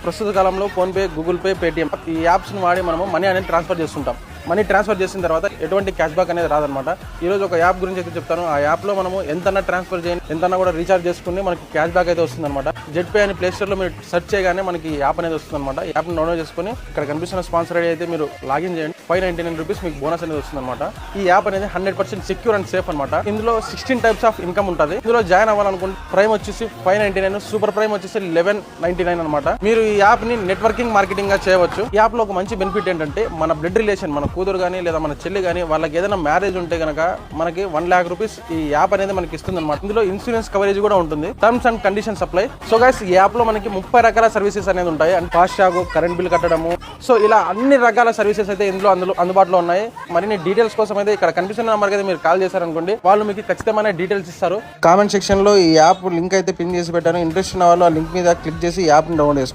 ప్రస్తుత కాలంలో PhonePe, Google pay, Paytm ఈ యాప్స్ని వాడి మనము మనీ అనేది ట్రాన్స్ఫర్ చేస్తుంటాం. మనీ ట్రాన్స్ఫర్ చేసిన తర్వాత ఎటువంటి క్యాష్ బ్యాక్ అనేది రాదనమాట. ఈ రోజు ఒక యాప్ గురించి అయితే చెప్తాను. ఆ యాప్లో మనము ఎంతన్నా ట్రాన్స్ఫర్ చేయండి, ఎంతన్నా కూడా రీఛార్జ్ చేసుకుని మనకి క్యాష్ బ్యాక్ అయితే వస్తుందన్నమాట. జెట్ పే అని ప్లే స్టోర్లో మీరు సెర్చ్ చేయగానే మనకి యాప్ అనేది వస్తుందన్నమాట. యాప్ని డౌన్లోడ్ చేసుకుని ఇక్కడ కనిపిస్తున్న స్పాన్సర్ ఐడి అయితే మీరు లాగిన్ చేయండి. 599 రూపీస్ మీకు బోనస్ అనేది వస్తుందన్నమాట. ఈ యాప్ అనేది 100% సెక్యూర్ అండ్ సేఫ్ అనమాట. ఇందులో 16 టైప్స్ ఆఫ్ ఇన్కమ్ ఉంటుంది. ఇందులో జాయిన్ అవ్వాలనుకుంటే ప్రైమ్ వచ్చేసి 599, సూపర్ ప్రైమ్ వచ్చేసి 1199 అనమాట. మీరు ఈ యాప్ ని నెట్వర్కింగ్ మార్కెటింగ్ గా చేయవచ్చు. ఈ యాప్ లో ఒక మంచి బెనిఫిట్ ఏంటంటే మన బ్లడ్ రిలేషన్, మన కూతురు గానీ లేదా మన చెల్లి గానీ వాళ్ళకి ఏదైనా మ్యారేజ్ ఉంటే గనక మనకి 1 lakh రూపీస్ ఈ యాప్ అనేది మనకి ఇస్తుంది అనమాట. ఇందులో ఇన్సూరెన్స్ కవరేజ్ కూడా ఉంటుంది. Terms and conditions apply. So guys, ఈ యాప్ లో మనకి 30 రకాల సర్వీసెస్ అనేది ఉంటాయి. అండ్ ఫాస్టాగ్, కరెంట్ బిల్ కట్టడము, సో ఇలా అన్ని రకాల సర్వీసెస్ అయితే ఇందులో అందుబాటులో ఉన్నాయి. మరిన్ని డీటెయిల్స్ కోసం అయితే ఇక్కడ కనిపిస్తున్న నెంబర్కి అయితే మీరు కాల్ చేశారనుకోండి, వాళ్ళు మీకు ఖచ్చితమైన డీటెయిల్స్ ఇస్తారు. కామెంట్ సెక్షన్ లో ఈ యాప్ లింక్ అయితే పిన్ చేసి పెట్టాను. ఇంట్రెస్ట్ ఉన్న వాళ్ళు ఆ లింక్ మీద క్లిక్ చేసి యాప్ ని డౌన్లోడ్ చేసుకోండి.